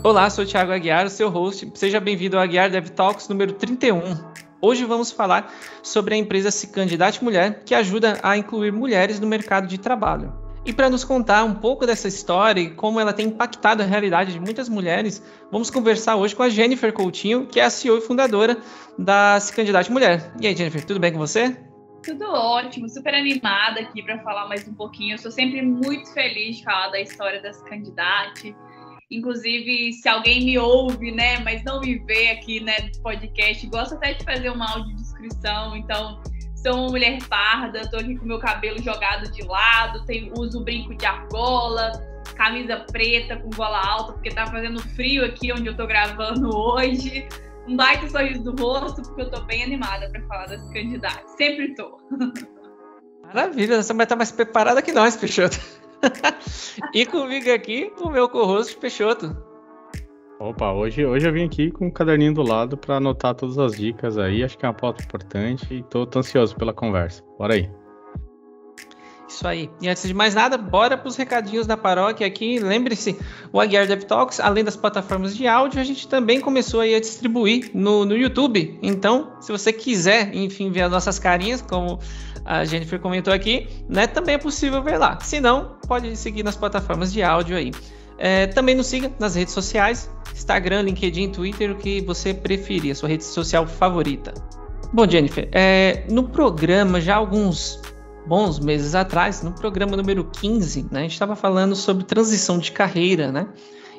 Olá, sou o Thiago Aguiar, o seu host. Seja bem-vindo ao Aguiar Dev Talks número 31. Hoje vamos falar sobre a empresa Se Candidate Mulher, que ajuda a incluir mulheres no mercado de trabalho. E para nos contar um pouco dessa história e como ela tem impactado a realidade de muitas mulheres, vamos conversar hoje com a Jennifer Coutinho, que é a CEO e fundadora da Se Candidate Mulher. E aí, Jennifer, tudo bem com você? Tudo ótimo, super animada aqui para falar mais um pouquinho. Eu sou sempre muito feliz de falar da história da Se Candidate. Inclusive, se alguém me ouve, né, mas não me vê aqui, né, no podcast, gosto até de fazer uma audiodescrição. Então, sou uma mulher parda, tô aqui com meu cabelo jogado de lado, uso brinco de argola, camisa preta com gola alta, porque tá fazendo frio aqui onde eu tô gravando hoje. Um baita sorriso do rosto, porque eu tô bem animada para falar das candidatas. Sempre tô. Maravilha, você vai estar mais preparada que nós, Peixoto. E comigo aqui, o meu co-host, Peixoto. Opa, hoje eu vim aqui com um caderninho do lado para anotar todas as dicas aí. Acho que é uma pauta importante e tô ansioso pela conversa. Bora aí. Isso aí. E antes de mais nada, bora para os recadinhos da paróquia aqui. Lembre-se, o Aguiar Dev Talks, além das plataformas de áudio, a gente também começou aí a distribuir no YouTube. Então, se você quiser, enfim, ver as nossas carinhas, como a Jennifer comentou aqui, né, também é possível ver lá. Se não, pode seguir nas plataformas de áudio aí. Também nos siga nas redes sociais, Instagram, LinkedIn, Twitter, o que você preferir, a sua rede social favorita. Bom, Jennifer, no programa, já há alguns bons meses atrás, no programa número 15, né, a gente estava falando sobre transição de carreira, né?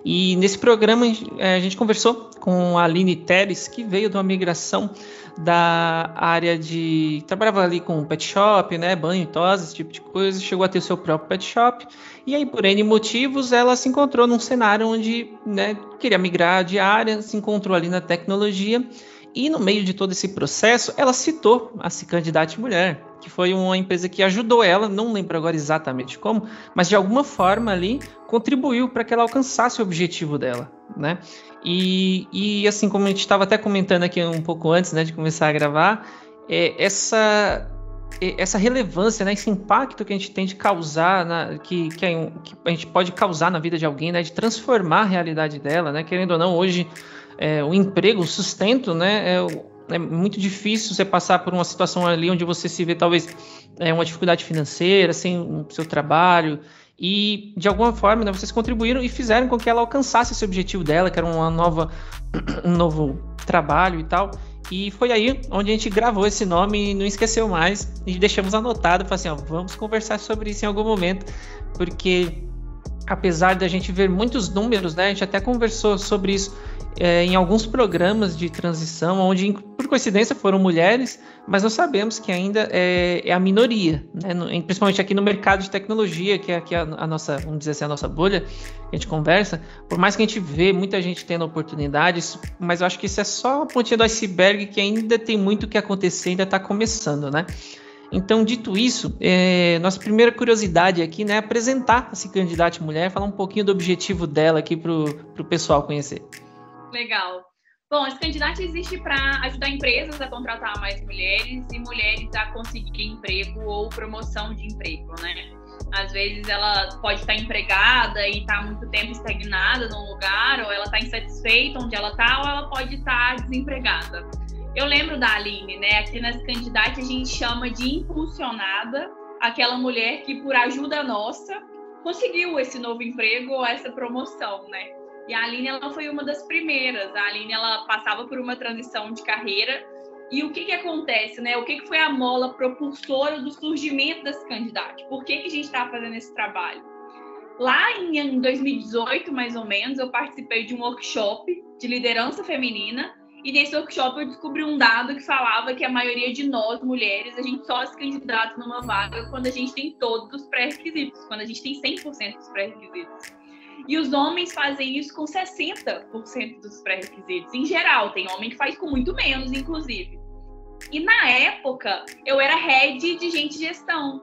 E nesse programa a gente conversou com a Aline Teres, que veio de uma migração da área de... trabalhava ali com pet shop, né, banho e tosa, esse tipo de coisa, chegou a ter o seu próprio pet shop, e aí por N motivos ela se encontrou num cenário onde, né, queria migrar de área, se encontrou ali na tecnologia, e no meio de todo esse processo, ela citou a Se Candidate Mulher, que foi uma empresa que ajudou ela, não lembro agora exatamente como, mas de alguma forma ali contribuiu para que ela alcançasse o objetivo dela, né? E assim, como a gente estava até comentando aqui um pouco antes, né, de começar a gravar, essa relevância, né, esse impacto que a gente tem de causar, que a gente pode causar na vida de alguém, né, de transformar a realidade dela, né, querendo ou não, hoje o emprego, o sustento, né, é muito difícil você passar por uma situação ali onde você se vê talvez uma dificuldade financeira, sem o seu trabalho, e de alguma forma, né, vocês contribuíram e fizeram com que ela alcançasse esse objetivo dela, que era um novo trabalho e tal. E foi aí onde a gente gravou esse nome e não esqueceu mais, e deixamos anotado, falei assim, vamos conversar sobre isso em algum momento, porque apesar da gente ver muitos números, né, a gente até conversou sobre isso em alguns programas de transição, onde por coincidência foram mulheres, mas nós sabemos que ainda é a minoria, né? Principalmente aqui no mercado de tecnologia, que é aqui a nossa, vamos dizer assim, a nossa bolha, que a gente conversa, por mais que a gente vê muita gente tendo oportunidades, mas eu acho que isso é só a pontinha do iceberg, que ainda tem muito o que acontecer, ainda está começando, né? Então, dito isso, nossa primeira curiosidade aqui, né, é apresentar a Se Candidate Mulher, falar um pouquinho do objetivo dela aqui para o pessoal conhecer. Legal. Bom, esse candidato existe para ajudar empresas a contratar mais mulheres e mulheres a conseguir emprego ou promoção de emprego, né? Às vezes ela pode estar empregada e estar muito tempo estagnada num lugar, ou ela está insatisfeita onde ela está, ou ela pode estar desempregada. Eu lembro da Aline, né? Aqui nas candidatas a gente chama de impulsionada, aquela mulher que por ajuda nossa conseguiu esse novo emprego ou essa promoção, né? E a Aline, ela foi uma das primeiras. A Aline, ela passava por uma transição de carreira. E o que acontece, né? O que foi a mola propulsora do surgimento desse candidato? Por que a gente está fazendo esse trabalho? Lá em 2018, mais ou menos, eu participei de um workshop de liderança feminina. E nesse workshop eu descobri um dado que falava que a maioria de nós, mulheres, a gente só se candidata numa vaga quando a gente tem todos os pré-requisitos, quando a gente tem 100% dos pré-requisitos. E os homens fazem isso com 60% dos pré-requisitos. Em geral, tem homem que faz com muito menos, inclusive. E na época, eu era head de gente de gestão.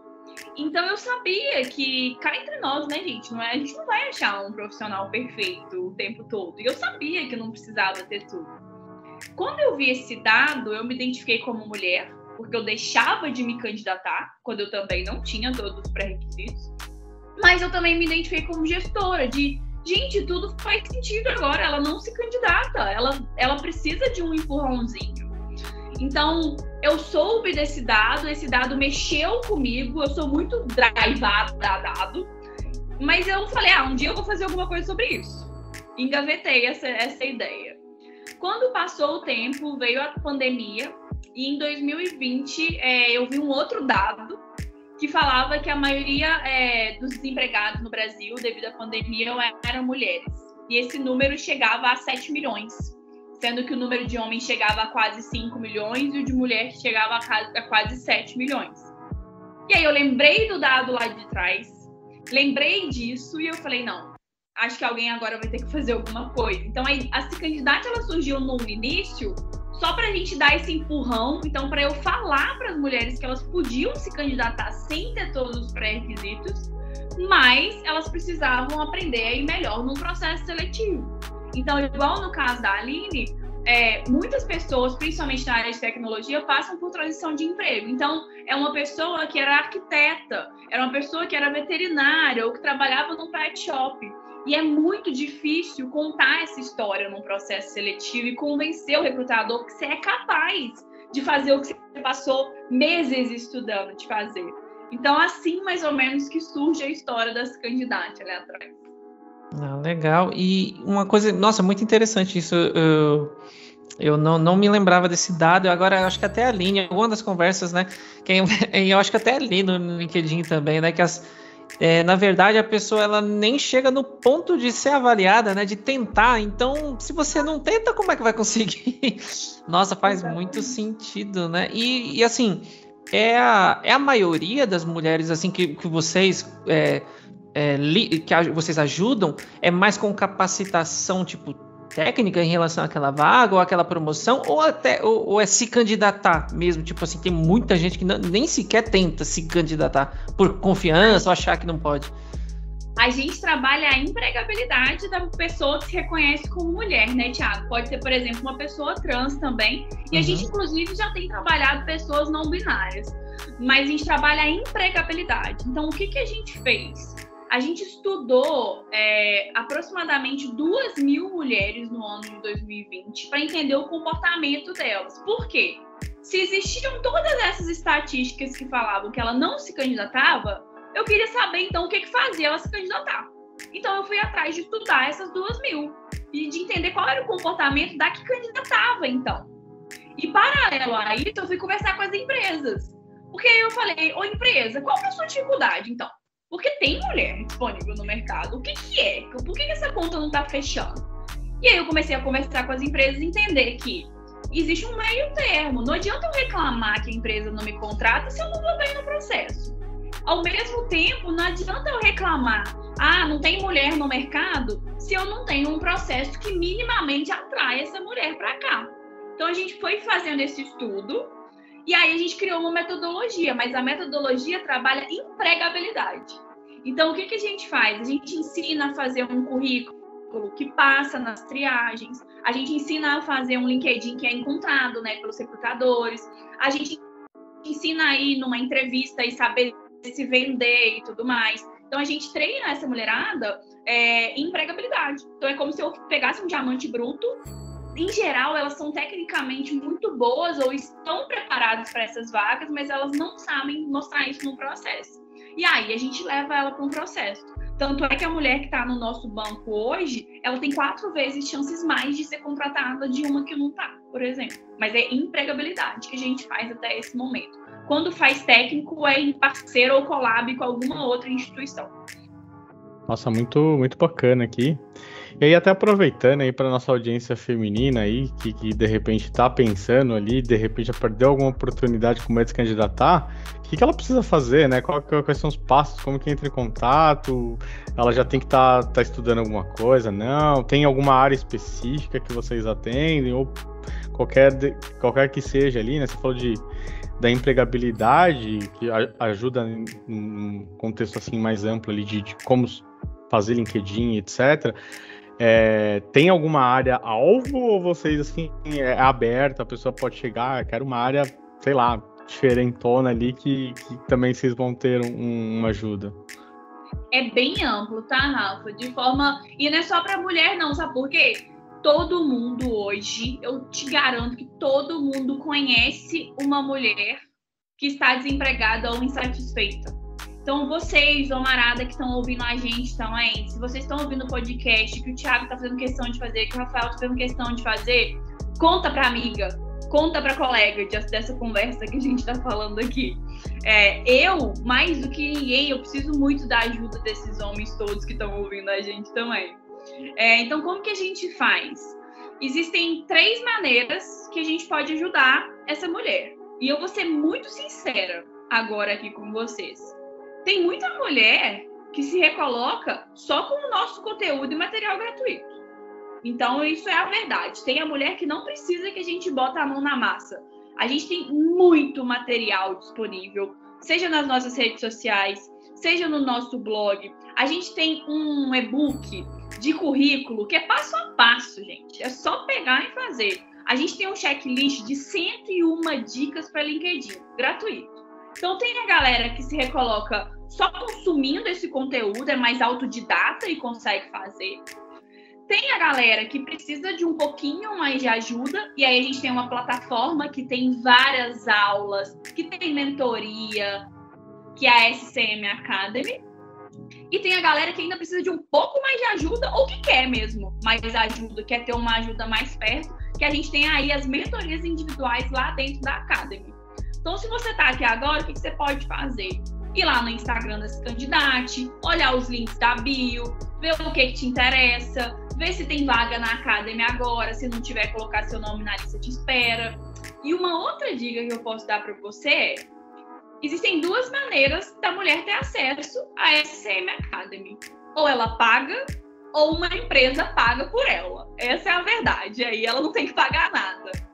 Então eu sabia que, cá entre nós, né, gente? A gente não vai achar um profissional perfeito o tempo todo. E eu sabia que não precisava ter tudo. Quando eu vi esse dado, eu me identifiquei como mulher, porque eu deixava de me candidatar, quando eu também não tinha todos os pré-requisitos. Mas eu também me identifiquei como gestora, de gente, tudo faz sentido agora, ela não se candidata, ela precisa de um empurrãozinho. Então, eu soube desse dado, esse dado mexeu comigo, eu sou muito drivada a dado, mas eu falei, um dia eu vou fazer alguma coisa sobre isso. Engavetei essa ideia. Quando passou o tempo, veio a pandemia, e em 2020 eu vi um outro dado que falava que a maioria dos desempregados no Brasil, devido à pandemia, eram mulheres. E esse número chegava a 7 milhões, sendo que o número de homens chegava a quase 5 milhões e o de mulher chegava a quase 7 milhões. E aí eu lembrei do dado lá de trás, lembrei disso e eu falei, não, acho que alguém agora vai ter que fazer alguma coisa. Então a Se Candidate, ela surgiu no início só para a gente dar esse empurrão, então para eu falar para as mulheres que elas podiam se candidatar sem ter todos os pré-requisitos, mas elas precisavam aprender a ir melhor no processo seletivo. Então, igual no caso da Aline, muitas pessoas, principalmente na área de tecnologia, passam por transição de emprego. Então, é uma pessoa que era arquiteta, era uma pessoa que era veterinária ou que trabalhava num pet shop. E é muito difícil contar essa história num processo seletivo e convencer o recrutador que você é capaz de fazer o que você passou meses estudando de fazer. Então, assim, mais ou menos, que surge a história das candidatas ali atrás. Legal. E uma coisa, nossa, muito interessante isso. Eu não me lembrava desse dado. Agora, eu acho que até a Aline, em alguma das conversas, né? Eu acho que até ali no LinkedIn também, né? Que na verdade, a pessoa ela nem chega no ponto de ser avaliada, né? De tentar. Então, se você não tenta, como é que vai conseguir? Nossa, faz muito sentido, né? E assim, é a maioria das mulheres assim que vocês que vocês ajudam, é mais com capacitação, tipo, técnica em relação àquela vaga ou àquela promoção, ou é se candidatar mesmo, tipo assim, tem muita gente que nem sequer tenta se candidatar por confiança ou achar que não pode. A gente trabalha a empregabilidade da pessoa que se reconhece como mulher, né, Thiago? Pode ser, por exemplo, uma pessoa trans também, e a gente, inclusive, já tem trabalhado pessoas não binárias, mas a gente trabalha a empregabilidade. Então, o que a gente fez? A gente estudou aproximadamente 2.000 mulheres no ano de 2020 para entender o comportamento delas. Por quê? Se existiam todas essas estatísticas que falavam que ela não se candidatava, eu queria saber, então, o que fazia ela se candidatar. Então, eu fui atrás de estudar essas 2.000 e de entender qual era o comportamento da que candidatava, então. E, paralelo a isso, eu fui conversar com as empresas. Porque aí eu falei, ô empresa, qual é a sua dificuldade, então? Porque tem mulher disponível no mercado. O que é? Por que essa conta não está fechando? E aí eu comecei a conversar com as empresas e entender que existe um meio termo. Não adianta eu reclamar que a empresa não me contrata se eu não vou bem no processo. Ao mesmo tempo, não adianta eu reclamar, não tem mulher no mercado, se eu não tenho um processo que minimamente atrai essa mulher para cá. Então a gente foi fazendo esse estudo e aí a gente criou uma metodologia, mas a metodologia trabalha empregabilidade. Então, o que a gente faz? A gente ensina a fazer um currículo que passa nas triagens, a gente ensina a fazer um LinkedIn que é encontrado, né, pelos recrutadores, a gente ensina a ir numa entrevista e saber se vender e tudo mais. Então, a gente treina essa mulherada em empregabilidade. Então, é como se eu pegasse um diamante bruto. Em geral, elas são tecnicamente muito boas ou estão preparadas para essas vagas, mas elas não sabem mostrar isso no processo. E aí, a gente leva ela para um processo. Tanto é que a mulher que está no nosso banco hoje, ela tem 4 vezes chances mais de ser contratada de uma que não está, por exemplo. Mas é empregabilidade que a gente faz até esse momento. Quando faz técnico, é em parceiro ou collab com alguma outra instituição. Nossa, muito, muito bacana aqui. E aí, até aproveitando aí para nossa audiência feminina aí, que de repente está pensando ali, de repente já perdeu alguma oportunidade com medo de se candidatar, o que ela precisa fazer, né? Quais são os passos, como que entra em contato? Ela já tem que estar estudando alguma coisa? Não? Tem alguma área específica que vocês atendem? Ou qualquer que seja ali, né? Você falou da empregabilidade, que ajuda em um contexto assim mais amplo ali de como fazer LinkedIn, etc. Tem alguma área alvo ou vocês assim é aberto, a pessoa pode chegar, quero uma área, sei lá, diferentona ali que também vocês vão ter uma ajuda? é bem amplo, tá, Rafa? De forma... E não é só para mulher, não, sabe por quê? Todo mundo hoje, eu te garanto que todo mundo conhece uma mulher que está desempregada ou insatisfeita. Então, vocês, Omarada, que estão ouvindo a gente também, se vocês estão ouvindo o podcast que o Thiago está fazendo questão de fazer, que o Rafael está fazendo questão de fazer, conta para amiga, conta para colega dessa conversa que a gente está falando aqui. Eu, mais do que ninguém, eu preciso muito da ajuda desses homens todos que estão ouvindo a gente também. Então, como que a gente faz? Existem 3 maneiras que a gente pode ajudar essa mulher. E eu vou ser muito sincera agora aqui com vocês. Tem muita mulher que se recoloca só com o nosso conteúdo e material gratuito. Então, isso é a verdade. Tem a mulher que não precisa que a gente bota a mão na massa. A gente tem muito material disponível, seja nas nossas redes sociais, seja no nosso blog. A gente tem um e-book de currículo que é passo a passo, gente. É só pegar e fazer. A gente tem um checklist de 101 dicas para LinkedIn, gratuito. Então, tem a galera que se recoloca só consumindo esse conteúdo, é mais autodidata e consegue fazer. Tem a galera que precisa de um pouquinho mais de ajuda, e aí a gente tem uma plataforma que tem várias aulas, que tem mentoria, que é a SCM Academy. E tem a galera que ainda precisa de um pouco mais de ajuda, ou que quer mesmo mais ajuda, quer ter uma ajuda mais perto, que a gente tem aí as mentorias individuais lá dentro da Academy. Então, se você está aqui agora, o que você pode fazer? Ir lá no Instagram da Se Candidate, olhar os links da bio, ver o que te interessa, ver se tem vaga na Academy agora, se não tiver, colocar seu nome na lista de espera. E uma outra dica que eu posso dar para você é: existem 2 maneiras da mulher ter acesso à SCM Academy. Ou ela paga, ou uma empresa paga por ela. Essa é a verdade. Aí ela não tem que pagar nada.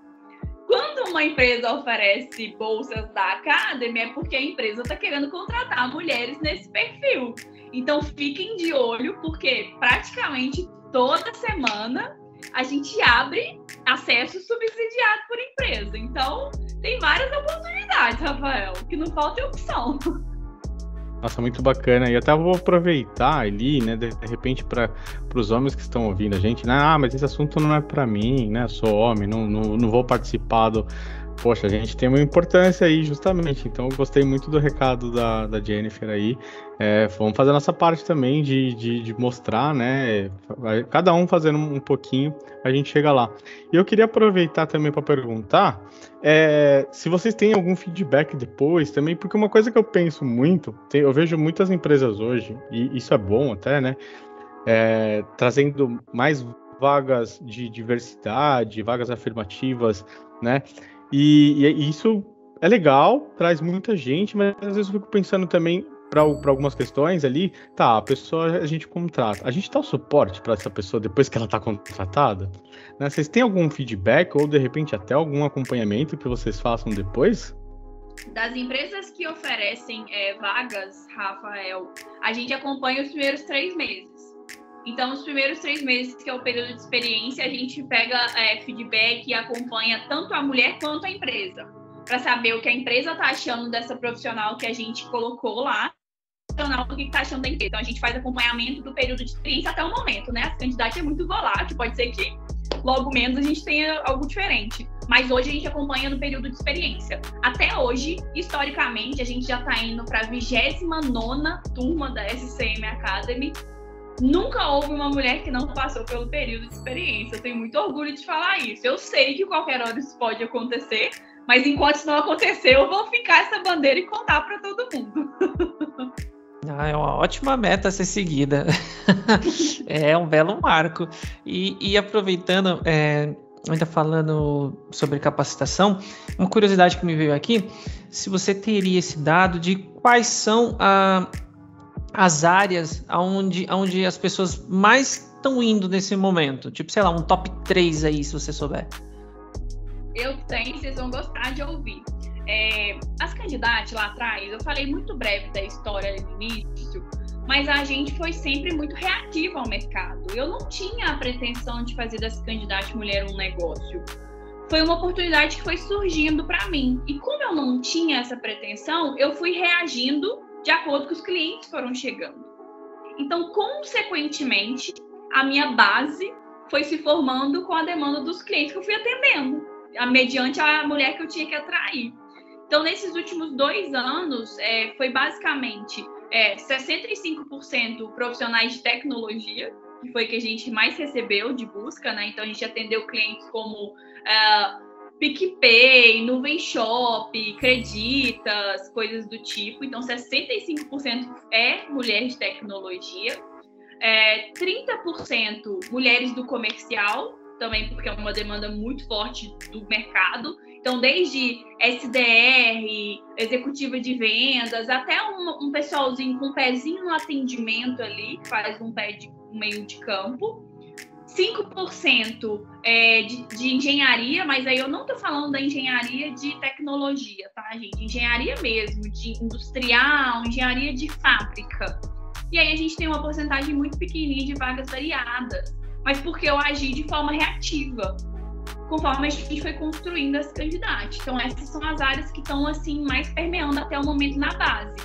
Quando uma empresa oferece bolsas da Academy, é porque a empresa está querendo contratar mulheres nesse perfil. Então, fiquem de olho, porque praticamente toda semana a gente abre acesso subsidiado por empresa. Então, tem várias oportunidades, Rafael, que não falta opção. Nossa, muito bacana. E até vou aproveitar ali, né, de repente para os homens que estão ouvindo a gente, né? Mas esse assunto não é para mim, né? Eu sou homem, não vou participar do... Poxa, a gente tem uma importância aí, justamente. Então, eu gostei muito do recado da Jennifer aí. Vamos fazer a nossa parte também de mostrar, né? Cada um fazendo um pouquinho, a gente chega lá. E eu queria aproveitar também para perguntar se vocês têm algum feedback depois também, porque uma coisa que eu penso muito, eu vejo muitas empresas hoje, e isso é bom até, né? Trazendo mais vagas de diversidade, vagas afirmativas, né? E isso é legal, traz muita gente, mas às vezes eu fico pensando também para algumas questões ali, a pessoa a gente contrata, a gente dá o suporte para essa pessoa depois que ela está contratada? Né? Vocês têm algum feedback ou de repente até algum acompanhamento que vocês façam depois? Das empresas que oferecem vagas, Rafael, a gente acompanha os primeiros 3 meses. Então, os primeiros 3 meses, que é o período de experiência, a gente pega feedback e acompanha tanto a mulher quanto a empresa, para saber o que a empresa está achando dessa profissional que a gente colocou lá, o que está achando da empresa. Então, a gente faz acompanhamento do período de experiência até o momento, né? A candidata é muito volátil, pode ser que logo menos a gente tenha algo diferente. Mas hoje a gente acompanha no período de experiência. Até hoje, historicamente, a gente já está indo para a 29ª turma da SCM Academy. Nunca houve uma mulher que não passou pelo período de experiência. Eu tenho muito orgulho de falar isso. Eu sei que qualquer hora isso pode acontecer, mas enquanto isso não acontecer, eu vou ficar essa bandeira e contar para todo mundo. É uma ótima meta a ser seguida. É um belo marco. E aproveitando, ainda falando sobre capacitação, uma curiosidade que me veio aqui, se você teria esse dado de quais são as áreas onde as pessoas mais estão indo nesse momento. Tipo, sei lá, um top 3 aí, se você souber. Eu tenho, vocês vão gostar de ouvir. As candidatas lá atrás, eu falei muito breve da história no início, mas a gente foi sempre muito reativa ao mercado. Eu não tinha a pretensão de fazer das candidatas mulher um negócio. Foi uma oportunidade que foi surgindo para mim. E como eu não tinha essa pretensão, eu fui reagindo de acordo com os clientes foram chegando. Então, consequentemente, a minha base foi se formando com a demanda dos clientes que eu fui atendendo, mediante a mulher que eu tinha que atrair. Então, nesses últimos 2 anos, foi basicamente 65% profissionais de tecnologia, que foi que a gente mais recebeu de busca, né? Então, a gente atendeu clientes como PicPay, Nuvem Shop, Creditas, coisas do tipo. Então, 65% é mulher de tecnologia. 30% mulheres do comercial, também porque é uma demanda muito forte do mercado. Então, desde SDR, executiva de vendas, até um pessoalzinho com um pezinho no atendimento ali, que faz um meio de campo. 5% de engenharia, mas aí eu não estou falando da engenharia de tecnologia, tá, gente? Engenharia mesmo, de industrial, engenharia de fábrica. E aí a gente tem uma porcentagem muito pequenininha de vagas variadas, mas porque eu agi de forma reativa, conforme a gente foi construindo as candidatas. Então, essas são as áreas que estão, assim, mais permeando até o momento na base.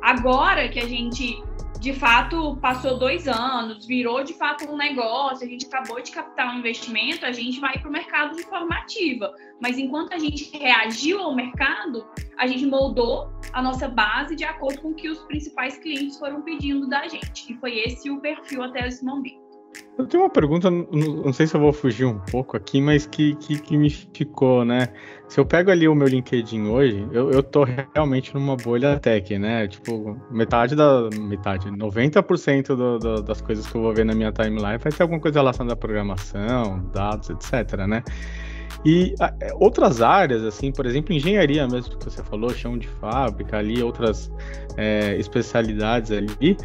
Agora que a gente, de fato, passou 2 anos, virou, de fato, um negócio, a gente acabou de captar um investimento, a gente vai para o mercado de forma ativa. Mas enquanto a gente reagiu ao mercado, a gente moldou a nossa base de acordo com o que os principais clientes foram pedindo da gente. E foi esse o perfil até esse momento. Eu tenho uma pergunta, não sei se eu vou fugir um pouco aqui, mas que me ficou, né? Se eu pego ali o meu LinkedIn hoje, eu tô realmente numa bolha tech, né? Tipo, 90% das coisas que eu vou ver na minha timeline vai ter alguma coisa relacionada à programação, dados, etc, né? E outras áreas, assim, por exemplo, engenharia mesmo, que você falou, chão de fábrica ali, outras especialidades ali,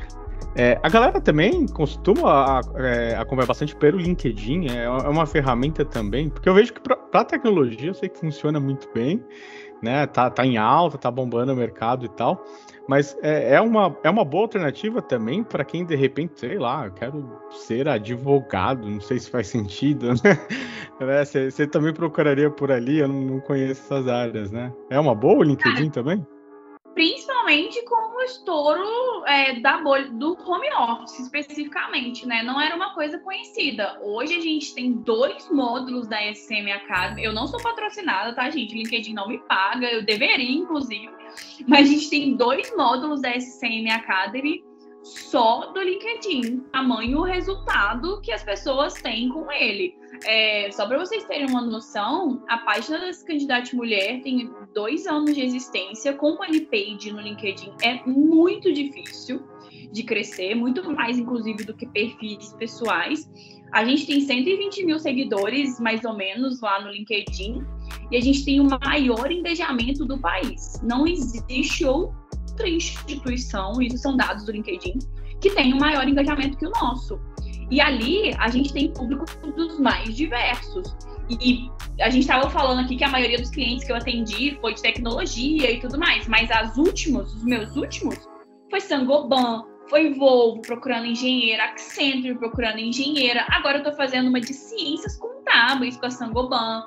a galera também costuma acompanhar bastante pelo LinkedIn, é uma ferramenta também, porque eu vejo que para tecnologia eu sei que funciona muito bem, né? Tá em alta, tá bombando o mercado e tal, mas é uma boa alternativa também para quem de repente, sei lá, eu quero ser advogado, não sei se faz sentido, né? Você também procuraria por ali, eu não conheço essas áreas, né? É uma boa o LinkedIn também? Principalmente com o estouro da bolha do home office, especificamente, né? Não era uma coisa conhecida. Hoje a gente tem 2 módulos da SCM Academy. Eu não sou patrocinada, tá, gente? O LinkedIn não me paga, eu deveria, inclusive. Mas a gente tem 2 módulos da SCM Academy só do LinkedIn. Tamanho o resultado que as pessoas têm com ele. Só para vocês terem uma noção, a página das Candidatas Mulher tem 2 anos de existência. Com o page no LinkedIn é muito difícil de crescer, muito mais, inclusive, do que perfis pessoais. A gente tem 120 mil seguidores, mais ou menos, lá no LinkedIn, e a gente tem o maior engajamento do país. Não existe outra instituição, isso são dados do LinkedIn, que tem um maior engajamento que o nosso. E ali a gente tem público dos mais diversos. E a gente estava falando aqui que a maioria dos clientes que eu atendi foi de tecnologia e tudo mais, mas os meus últimos, foi Saint-Gobain, foi Volvo procurando engenheira, Accenture procurando engenheira. Agora eu estou fazendo uma de ciências contábeis com a Saint-Gobain.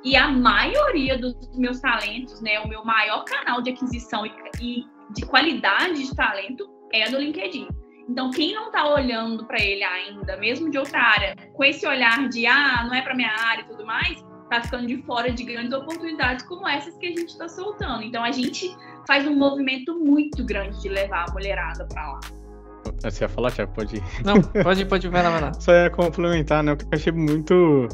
E a maioria dos meus talentos, né, o meu maior canal de aquisição e de qualidade de talento é no LinkedIn. Então, quem não está olhando para ele ainda, mesmo de outra área, com esse olhar de, não é para minha área e tudo mais, está ficando de fora de grandes oportunidades como essas que a gente está soltando. Então, a gente faz um movimento muito grande de levar a mulherada para lá. Você ia falar, Thiago? Pode ir. Não, pode, vai lá. Só ia complementar, né? Porque eu achei muito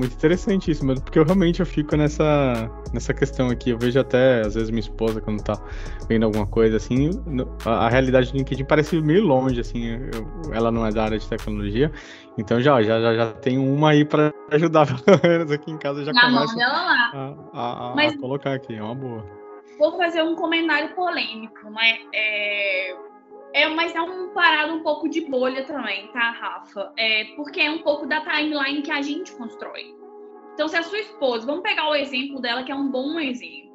interessante isso mesmo, porque eu realmente fico nessa questão aqui. Eu vejo até, às vezes, minha esposa, quando tá vendo alguma coisa, assim, a realidade do LinkedIn parece meio longe, assim, ela não é da área de tecnologia, então já tem uma aí para ajudar, pelo menos aqui em casa, já começa a colocar aqui, é uma boa. Vou fazer um comentário polêmico, né? Mas é um parado um pouco de bolha também, tá, Rafa? Porque é um pouco da timeline que a gente constrói. Então, se a sua esposa... Vamos pegar o exemplo dela, que é um bom exemplo.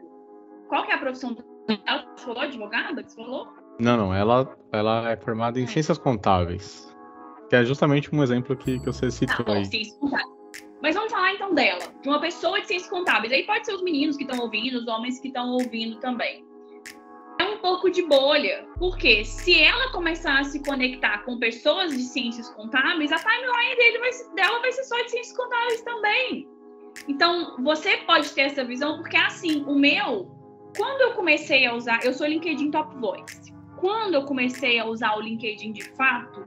Qual que é a profissão dela? Você falou advogada? Que você falou? Não. Ela é formada em ciências contábeis. Que é justamente um exemplo que você citou aí. Ciências contábeis. Mas vamos falar, então, dela. De uma pessoa de ciências contábeis. Aí pode ser os meninos que estão ouvindo, os homens que estão ouvindo também. É um pouco de bolha. Porque se ela começar a se conectar com pessoas de ciências contábeis, a timeline dela vai ser só de ciências contábeis também. Então, você pode ter essa visão, porque assim, quando eu comecei a usar, eu sou LinkedIn Top Voice. Quando eu comecei a usar o LinkedIn de fato,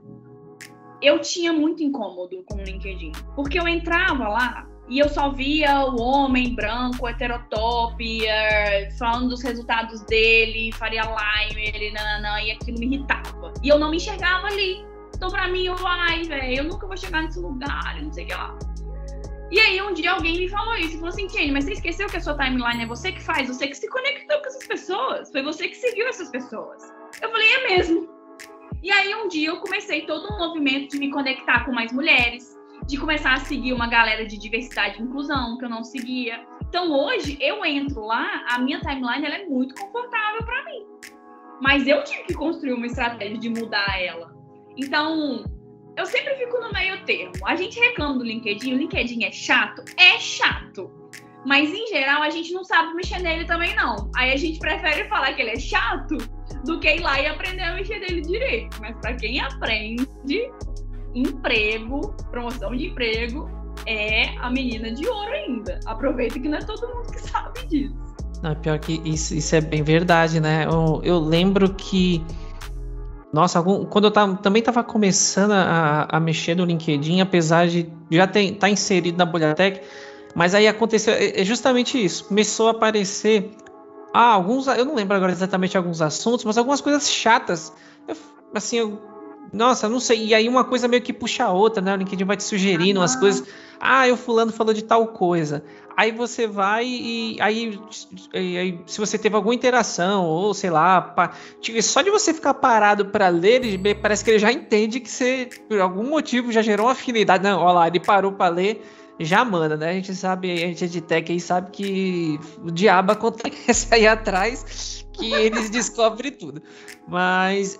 eu tinha muito incômodo com o LinkedIn. Porque eu entrava lá e eu só via o homem branco, heterotop, falando dos resultados dele, Faria Lime, e aquilo me irritava. E eu não me enxergava ali. Então, pra mim, eu nunca vou chegar nesse lugar, não sei o que lá. E aí, um dia alguém me falou isso, falou assim, Jenny, mas você esqueceu que a sua timeline é você que faz, você que se conectou com essas pessoas, foi você que seguiu essas pessoas. Eu falei, é mesmo. E aí, um dia eu comecei todo um movimento de me conectar com mais mulheres, de começar a seguir uma galera de diversidade e inclusão, que eu não seguia. Então, hoje, eu entro lá, a minha timeline ela é muito confortável para mim. Mas eu tive que construir uma estratégia de mudar ela. Então, eu sempre fico no meio termo. A gente reclama do LinkedIn, o LinkedIn é chato? É chato. Mas, em geral, a gente não sabe mexer nele também, não. Aí a gente prefere falar que ele é chato do que ir lá e aprender a mexer nele direito. Mas para quem aprende, emprego, promoção de emprego, é a menina de ouro ainda. Aproveita que não é todo mundo que sabe disso. Não, pior que isso é bem verdade, né? Eu lembro que... Nossa, quando eu também estava começando a mexer no LinkedIn, apesar de já estar inserido na Bolha Tech, mas aí aconteceu justamente isso. Começou a aparecer eu não lembro agora exatamente alguns assuntos, mas algumas coisas chatas. Nossa, não sei. E aí uma coisa meio que puxa a outra, né? O LinkedIn vai te sugerindo umas coisas. O fulano falou de tal coisa. Aí você vai e aí se você teve alguma interação, ou sei lá, só de você ficar parado para ler, parece que ele já entende que você, por algum motivo, já gerou uma afinidade. Não, olha lá, ele parou para ler, já manda, né? A gente é de tech aí, sabe que o diabo acontece aí atrás, que eles descobrem tudo.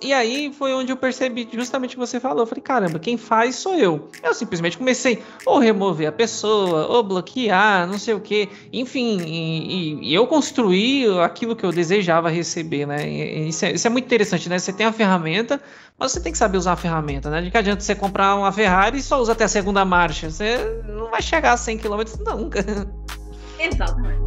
E aí foi onde eu percebi justamente o que você falou. Eu falei, caramba, quem faz sou eu. Eu simplesmente comecei ou remover a pessoa, ou bloquear, não sei o quê. Enfim, e eu construí aquilo que eu desejava receber, né? Isso é muito interessante, né? Você tem a ferramenta, mas você tem que saber usar a ferramenta, né? De que adianta você comprar uma Ferrari e só usa até a segunda marcha. Você não vai chegar a 100 km nunca. Exatamente.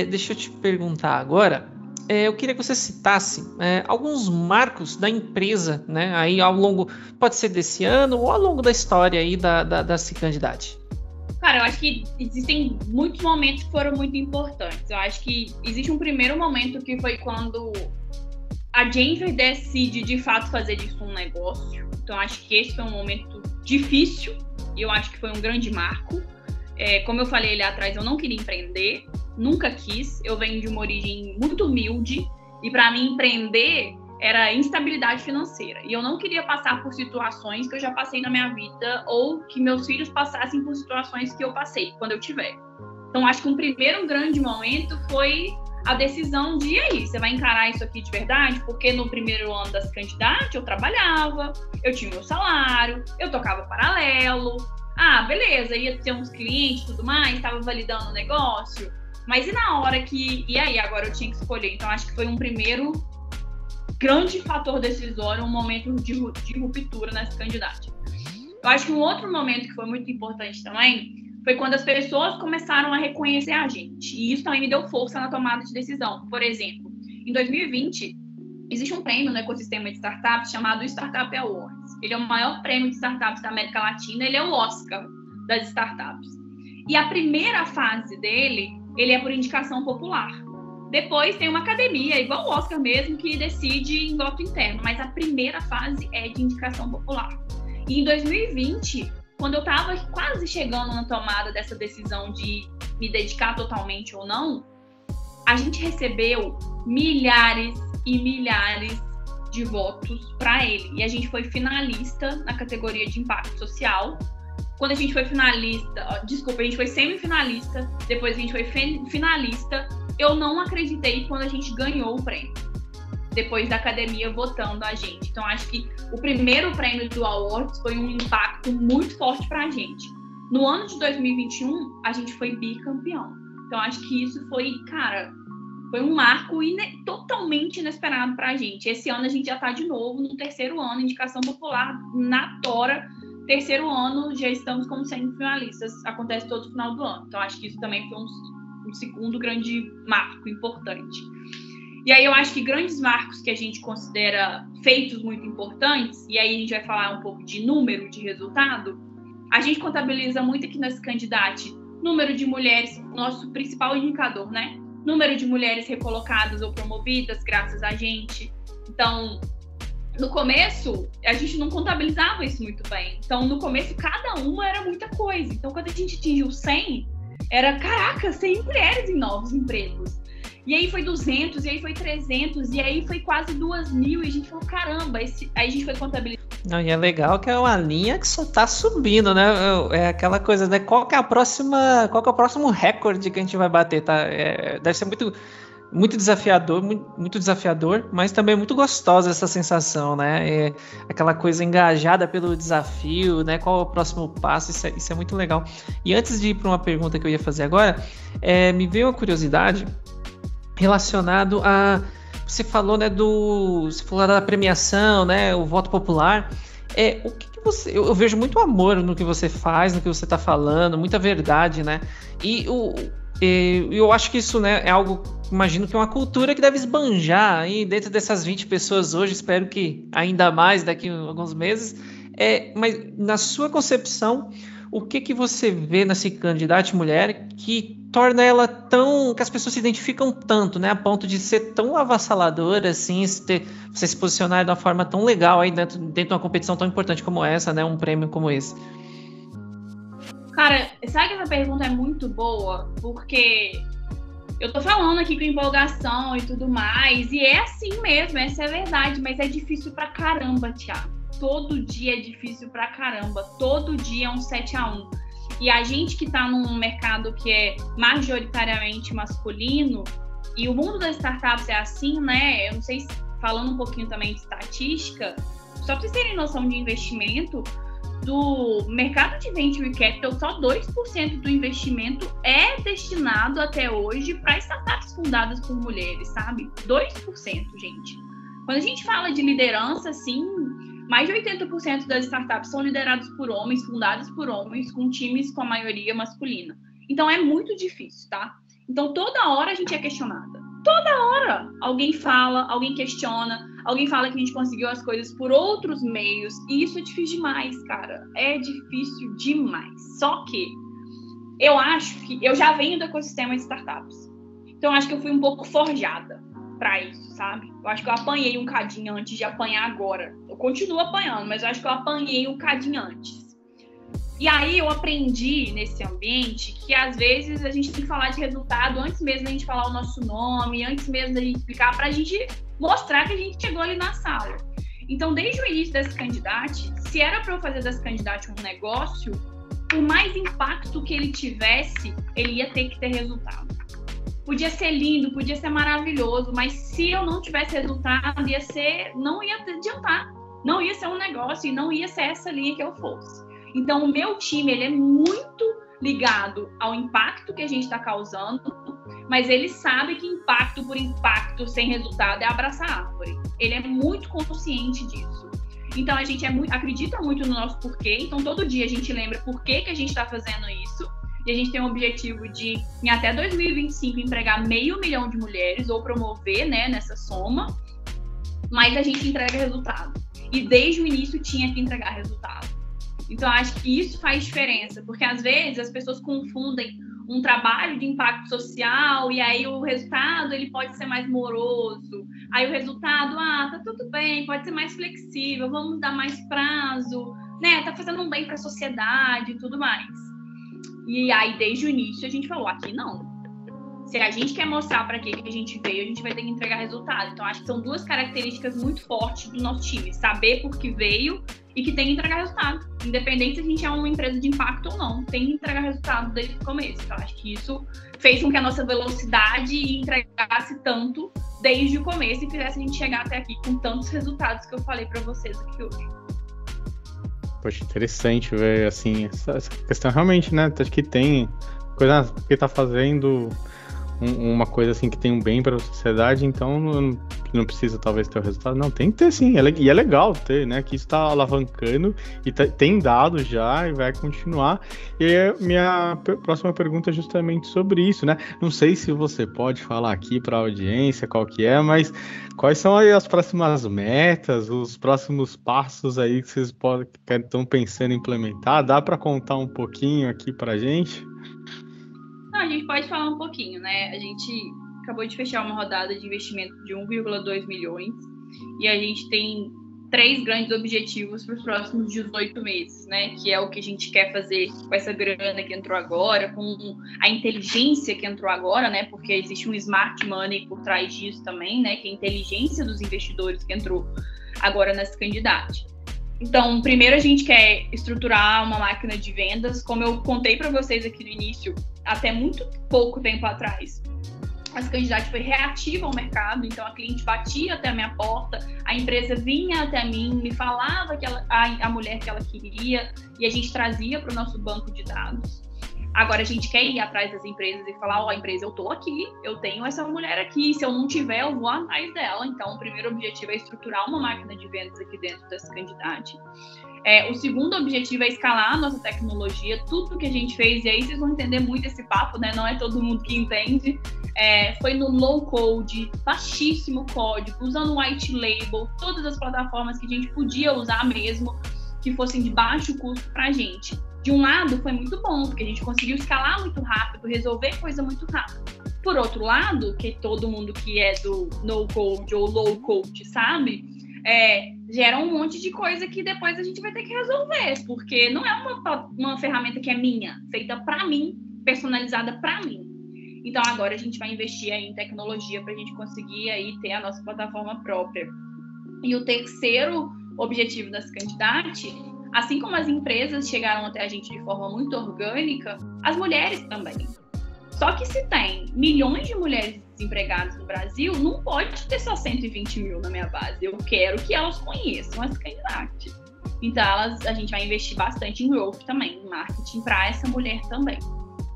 Deixa eu te perguntar agora. Eu queria que você citasse alguns marcos da empresa, né? Aí ao longo, pode ser desse ano ou ao longo da história aí da Cicandidate. Cara, eu acho que existem muitos momentos que foram muito importantes. Eu acho que existe um primeiro momento que foi quando a Jennifer decide de fato fazer disso um negócio. Então, eu acho que esse foi um momento difícil e eu acho que foi um grande marco. Como eu falei ali atrás, eu não queria empreender. Nunca quis, eu venho de uma origem muito humilde e para mim empreender era instabilidade financeira e eu não queria passar por situações que eu já passei na minha vida ou que meus filhos passassem por situações que eu passei quando eu tiver. Então acho que um primeiro grande momento foi a decisão de, e aí, você vai encarar isso aqui de verdade? Porque no primeiro ano da Cicandidate eu trabalhava, eu tinha meu salário, eu tocava paralelo, beleza, ia ter uns clientes e tudo mais, estava validando o negócio. Mas e na hora e aí, agora eu tinha que escolher. Então, acho que foi um primeiro grande fator decisório, um momento de ruptura nessa candidata. Eu acho que um outro momento que foi muito importante também foi quando as pessoas começaram a reconhecer a gente. E isso também me deu força na tomada de decisão. Por exemplo, em 2020, existe um prêmio no ecossistema de startups chamado Startup Awards. Ele é o maior prêmio de startups da América Latina, ele é o Oscar das startups. E a primeira fase dele, ele é por indicação popular. Depois tem uma academia, igual o Oscar mesmo, que decide em voto interno, mas a primeira fase é de indicação popular. E em 2020, quando eu estava quase chegando na tomada dessa decisão de me dedicar totalmente ou não, a gente recebeu milhares e milhares de votos para ele. E a gente foi finalista na categoria de impacto social. Quando a gente foi finalista, a gente foi semifinalista, depois a gente foi finalista, eu não acreditei quando a gente ganhou o prêmio, depois da academia votando a gente. Então, acho que o primeiro prêmio do Awards foi um impacto muito forte para a gente. No ano de 2021, a gente foi bicampeão. Então, acho que isso foi, cara, foi um marco totalmente inesperado para a gente. Esse ano a gente já está de novo no terceiro ano, indicação popular na tora. Terceiro ano, já estamos como semifinalistas, acontece todo final do ano. Então, acho que isso também foi um segundo grande marco importante. E aí, eu acho que grandes marcos que a gente considera feitos muito importantes, e aí a gente vai falar um pouco de número, de resultado, a gente contabiliza muito aqui nesse Candidate número de mulheres, nosso principal indicador, né? Número de mulheres recolocadas ou promovidas graças a gente. Então, no começo, a gente não contabilizava isso muito bem. Então, no começo, cada uma era muita coisa. Então, quando a gente atingiu 100, era, caraca, 100 mulheres em novos empregos. E aí foi 200, e aí foi 300, e aí foi quase 2.000. E a gente falou, caramba, aí a gente foi contabilizar. Não, e é legal que é uma linha que só tá subindo, né? É aquela coisa, né? Qual que é o próximo recorde que a gente vai bater, tá? Deve ser muito desafiador, muito desafiador, mas também muito gostosa essa sensação, né? Aquela coisa engajada pelo desafio, né? Qual é o próximo passo? Isso é muito legal. E antes de ir para uma pergunta que eu ia fazer agora, me veio uma curiosidade relacionado a... Você falou, né, você falou da premiação, né, o voto popular. O que você... Eu vejo muito amor no que você faz, no que você está falando, muita verdade, né? E eu acho que isso, né, é algo, imagino que é uma cultura que deve esbanjar aí dentro dessas 20 pessoas hoje, espero que ainda mais daqui a alguns meses. Mas na sua concepção, o que você vê nesse candidato mulher que torna ela tão... que as pessoas se identificam tanto, né? A ponto de ser tão avassaladora, assim, você se posicionar de uma forma tão legal aí dentro de uma competição tão importante como essa, né? Um prêmio como esse. Cara, sabe que essa pergunta é muito boa? Porque eu tô falando aqui com empolgação e tudo mais, e é assim mesmo, essa é a verdade, mas é difícil pra caramba, Thiago. Todo dia é difícil pra caramba, todo dia é um 7-1. E a gente que tá num mercado que é majoritariamente masculino, e o mundo das startups é assim, né? Eu não sei, falando um pouquinho também de estatística, só pra vocês terem noção de investimento, do mercado de Venture Capital, só 2% do investimento é destinado até hoje para startups fundadas por mulheres, sabe? 2%, gente. Quando a gente fala de liderança, assim, mais de 80% das startups são lideradas por homens, fundadas por homens, com times com a maioria masculina. Então, é muito difícil, tá? Então, toda hora a gente é questionada. Toda hora alguém fala, alguém questiona, alguém fala que a gente conseguiu as coisas por outros meios. E isso é difícil demais, cara. É difícil demais. Só que eu acho que eu já venho do ecossistema de startups. Então, eu acho que eu fui um pouco forjada para isso, sabe? Eu acho que eu apanhei um cadinho antes de apanhar agora. Eu continuo apanhando, mas eu acho que eu apanhei um cadinho antes. E aí eu aprendi nesse ambiente que às vezes a gente tem que falar de resultado antes mesmo da gente falar o nosso nome, antes mesmo da gente explicar, pra gente mostrar que a gente chegou ali na sala. Então, desde o início desse candidato, se era para eu fazer desse candidato um negócio, por mais impacto que ele tivesse, ele ia ter que ter resultado. Podia ser lindo, podia ser maravilhoso, mas se eu não tivesse resultado, não ia adiantar. Não ia ser um negócio e não ia ser essa linha que eu fosse. Então, o meu time, ele é muito ligado ao impacto que a gente está causando, mas ele sabe que impacto por impacto sem resultado é abraçar a árvore. Ele é muito consciente disso. Então, a gente acredita muito no nosso porquê. Então, todo dia a gente lembra por que a gente está fazendo isso. E a gente tem o objetivo de, em até 2025, empregar 500 mil de mulheres ou promover, né, nessa soma. Mas a gente entrega resultado. E desde o início tinha que entregar resultado. Então, acho que isso faz diferença, porque às vezes as pessoas confundem um trabalho de impacto social e aí o resultado ele pode ser mais moroso. Aí o resultado, tá tudo bem, pode ser mais flexível, vamos dar mais prazo, né? Tá fazendo um bem para a sociedade e tudo mais. E aí, desde o início, a gente falou, aqui não. Se a gente quer mostrar para que a gente veio, a gente vai ter que entregar resultado. Então, acho que são duas características muito fortes do nosso time. Saber por que veio e que tem que entregar resultado. Independente se a gente é uma empresa de impacto ou não, tem que entregar resultado desde o começo. Então, acho que isso fez com que a nossa velocidade entregasse tanto desde o começo e fizesse a gente chegar até aqui com tantos resultados que eu falei para vocês aqui hoje. Poxa, interessante ver, assim, essa questão realmente, né? Acho que tem coisa que tá fazendo uma coisa assim que tem um bem para a sociedade, então não precisa talvez ter o resultado. Não, tem que ter sim, e é legal ter, né? Que isso está alavancando e tem dado já e vai continuar. E aí, minha próxima pergunta é justamente sobre isso, né? Não sei se você pode falar aqui para a audiência qual que é, mas quais são aí as próximas metas, os próximos passos aí que vocês estão pensando em implementar? Dá para contar um pouquinho aqui para a gente? Não, a gente pode falar um pouquinho, né? A gente acabou de fechar uma rodada de investimento de 1,2 milhões e a gente tem 3 grandes objetivos para os próximos 18 meses, né? Que é o que a gente quer fazer com essa grana que entrou agora, com a inteligência que entrou agora, né? Porque existe um smart money por trás disso também, né? Que é a inteligência dos investidores que entrou agora nessa candidata. Então, primeiro a gente quer estruturar uma máquina de vendas, como eu contei para vocês aqui no início, até muito pouco tempo atrás. Essa candidata foi reativa ao mercado, então a cliente batia até a minha porta, a empresa vinha até mim, me falava que a mulher que ela queria e a gente trazia para o nosso banco de dados. Agora a gente quer ir atrás das empresas e falar, ó, empresa, eu tô aqui, eu tenho essa mulher aqui, se eu não tiver, eu vou atrás dela. Então, o primeiro objetivo é estruturar uma máquina de vendas aqui dentro dessa candidata. O segundo objetivo é escalar a nossa tecnologia, tudo que a gente fez, e aí vocês vão entender muito esse papo, né? Não é todo mundo que entende. Foi no low code, baixíssimo código, usando white label, todas as plataformas que a gente podia usar mesmo, que fossem de baixo custo pra gente. De um lado, foi muito bom, porque a gente conseguiu escalar muito rápido, resolver coisa muito rápido. Por outro lado, que todo mundo que é do no-code ou low-code sabe, gera um monte de coisa que depois a gente vai ter que resolver, porque não é uma ferramenta que é minha, feita para mim, personalizada para mim. Então, agora a gente vai investir aí em tecnologia para a gente conseguir aí ter a nossa plataforma própria. E o terceiro objetivo das candidatas, assim como as empresas chegaram até a gente de forma muito orgânica, as mulheres também. Só que se tem milhões de mulheres desempregadas no Brasil, não pode ter só 120 mil na minha base. Eu quero que elas conheçam as candidatas. Então, a gente vai investir bastante em growth também, em marketing para essa mulher também.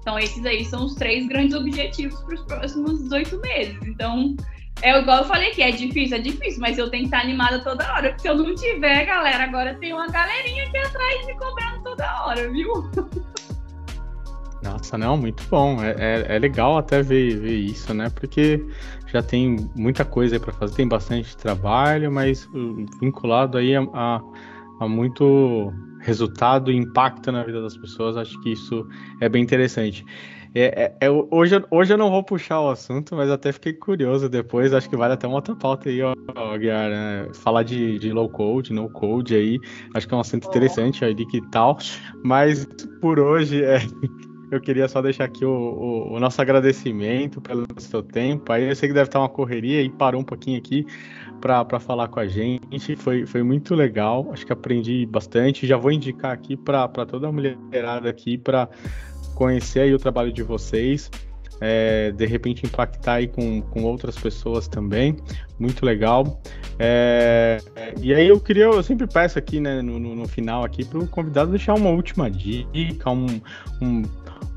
Então, esses aí são os 3 grandes objetivos para os próximos 18 meses. Então, igual eu falei que é difícil, mas eu tenho que estar animada toda hora. Porque se eu não tiver, galera, agora tem uma galerinha aqui atrás me cobrando toda hora, viu? Nossa, não, muito bom. É legal até ver isso, né? Porque já tem muita coisa aí para fazer, tem bastante trabalho, mas vinculado aí a muito resultado e impacto na vida das pessoas, acho que isso é bem interessante. Hoje eu não vou puxar o assunto, mas até fiquei curioso depois, acho que vale até uma outra pauta aí, Guiar, né? Falar de low code, no code aí, acho que é um assunto interessante aí que tal, mas por hoje eu queria só deixar aqui o nosso agradecimento pelo seu tempo. Aí eu sei que deve estar uma correria e parou um pouquinho aqui para falar com a gente. Foi muito legal, acho que aprendi bastante. Já vou indicar aqui para toda a mulherada aqui para conhecer aí o trabalho de vocês. De repente impactar aí com outras pessoas também, muito legal. E aí eu sempre peço aqui, né, no final aqui para o convidado deixar uma última dica,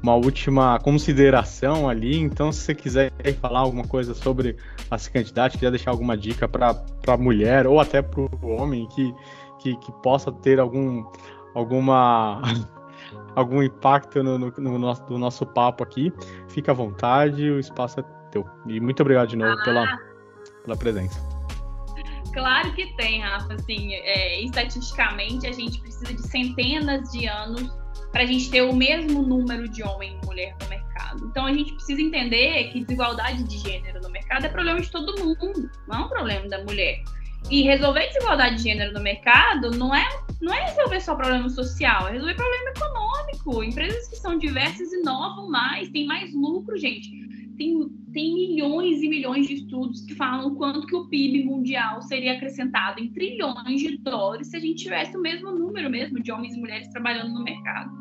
uma última consideração ali. Então, se você quiser falar alguma coisa sobre as candidatas, quiser deixar alguma dica para a mulher ou até para o homem que possa ter algum impacto no nosso papo aqui, fica à vontade, o espaço é teu. E muito obrigado de novo pela presença. Claro que tem, Rafa. Assim, estatisticamente, a gente precisa de centenas de anos para a gente ter o mesmo número de homem e mulher no mercado. Então, a gente precisa entender que desigualdade de gênero no mercado é problema de todo mundo, não é um problema da mulher. E resolver desigualdade de gênero no mercado não é resolver só problema social, é resolver problema econômico. Empresas que são diversas inovam mais, têm mais lucro, gente. tem milhões e milhões de estudos que falam o quanto que o PIB mundial seria acrescentado em trilhões de dólares se a gente tivesse o mesmo número mesmo de homens e mulheres trabalhando no mercado.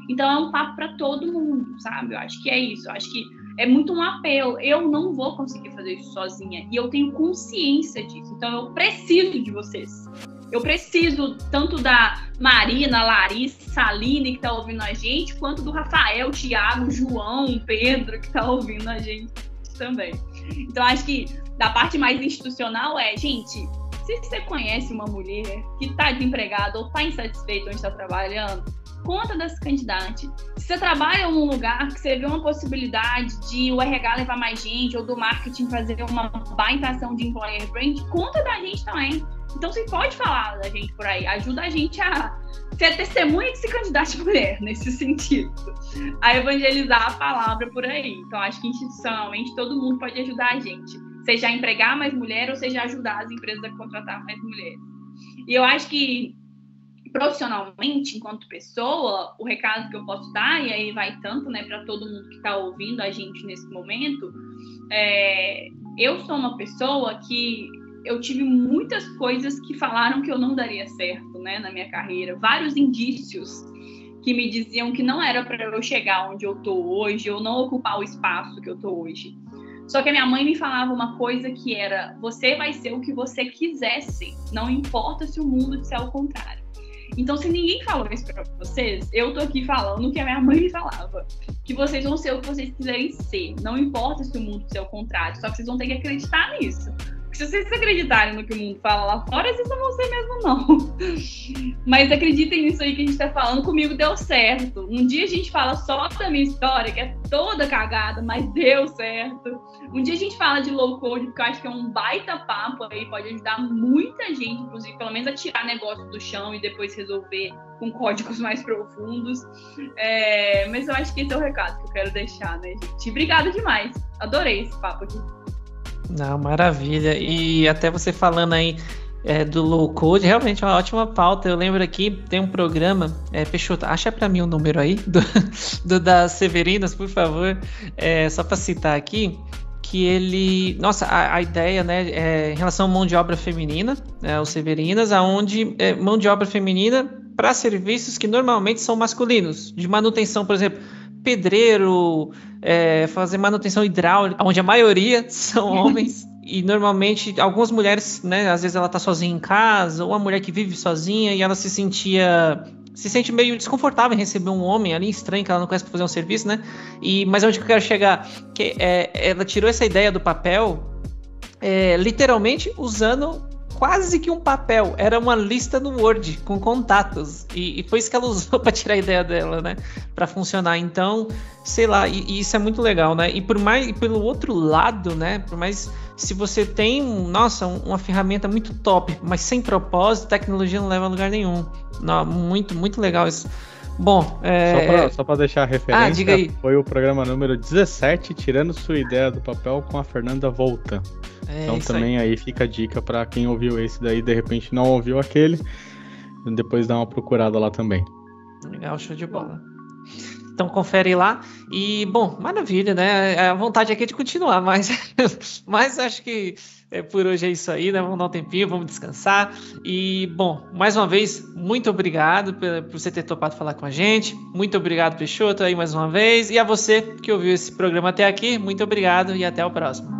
Então é um papo para todo mundo, sabe? Eu acho que é isso. Eu acho que é muito um apelo. Eu não vou conseguir fazer isso sozinha e eu tenho consciência disso. Então eu preciso de vocês. Eu preciso tanto da Marina, Larissa, Saline, que está ouvindo a gente, quanto do Rafael, Thiago, João, Pedro, que está ouvindo a gente também. Então, acho que da parte mais institucional gente, se você conhece uma mulher que está desempregada ou está insatisfeita onde está trabalhando, conta dessa candidate. Se você trabalha num lugar que você vê uma possibilidade de o RH levar mais gente, ou do marketing fazer uma baita ação de employer brand, conta da gente também. Então, você pode falar da gente por aí, ajuda a gente a ser testemunha que se candidate mulher, nesse sentido, a evangelizar a palavra por aí. Então, acho que institucionalmente todo mundo pode ajudar a gente, seja a empregar mais mulher ou seja ajudar as empresas a contratar mais mulheres. E eu acho que profissionalmente, enquanto pessoa, o recado que eu posso dar, e aí vai tanto, né, para todo mundo que está ouvindo a gente nesse momento, eu sou uma pessoa que eu tive muitas coisas que falaram que eu não daria certo, né, na minha carreira, vários indícios que me diziam que não era para eu chegar onde eu tô hoje, ou não ocupar o espaço que eu tô hoje. Só que a minha mãe me falava uma coisa que era: você vai ser o que você quiser ser, não importa se o mundo disser ao contrário. Então, se ninguém falou isso pra vocês, eu tô aqui falando o que a minha mãe me falava. Que vocês vão ser o que vocês quiserem ser. Não importa se o mundo disser ao contrário, só que vocês vão ter que acreditar nisso. Porque se vocês acreditarem no que o mundo fala lá fora, vocês não vão ser mesmo, não. Mas acreditem nisso aí que a gente tá falando, comigo deu certo. Um dia a gente fala só da minha história, que é toda cagada, mas deu certo. Um dia a gente fala de low code, porque eu acho que é um baita papo aí, pode ajudar muita gente, inclusive, pelo menos a tirar negócio do chão e depois resolver com códigos mais profundos. Mas eu acho que esse é o recado que eu quero deixar, né, gente? Obrigada demais. Adorei esse papo aqui. Não, maravilha. E até você falando aí do low code, realmente é uma ótima pauta. Eu lembro aqui, tem um programa, Peixoto, acha pra mim o número aí, das Severinas, por favor, só para citar aqui, que ele, nossa, a ideia, né, em relação à mão de obra feminina, os Severinas, aonde mão de obra feminina para serviços que normalmente são masculinos, de manutenção, por exemplo, pedreiro, fazer manutenção hidráulica, onde a maioria são homens e normalmente algumas mulheres, né, às vezes ela tá sozinha em casa, ou uma mulher que vive sozinha e ela se sente meio desconfortável em receber um homem ali estranho que ela não conhece para fazer um serviço, né? Mas onde que eu quero chegar? Que ela tirou essa ideia do papel, literalmente usando quase que um papel, era uma lista no Word com contatos, e foi isso que ela usou para tirar a ideia dela, né, para funcionar. Então, sei lá, e isso é muito legal, né, e pelo outro lado, né, por mais, se você tem, uma ferramenta muito top, mas sem propósito, tecnologia não leva a lugar nenhum. Não, muito, muito legal isso. Bom, só para deixar a referência, diga aí. Foi o programa número 17, Tirando Sua Ideia do Papel, com a Fernanda Volta. Então também aí fica a dica para quem ouviu esse daí, de repente não ouviu aquele, depois dá uma procurada lá também. Legal, show de bola. Então confere lá. E, bom, maravilha, né? A vontade aqui é de continuar, mas acho que por hoje é isso aí, né? Vamos dar um tempinho, vamos descansar. E, bom, mais uma vez, muito obrigado por você ter topado falar com a gente. Muito obrigado, Peixoto, aí mais uma vez. E a você que ouviu esse programa até aqui, muito obrigado e até o próximo.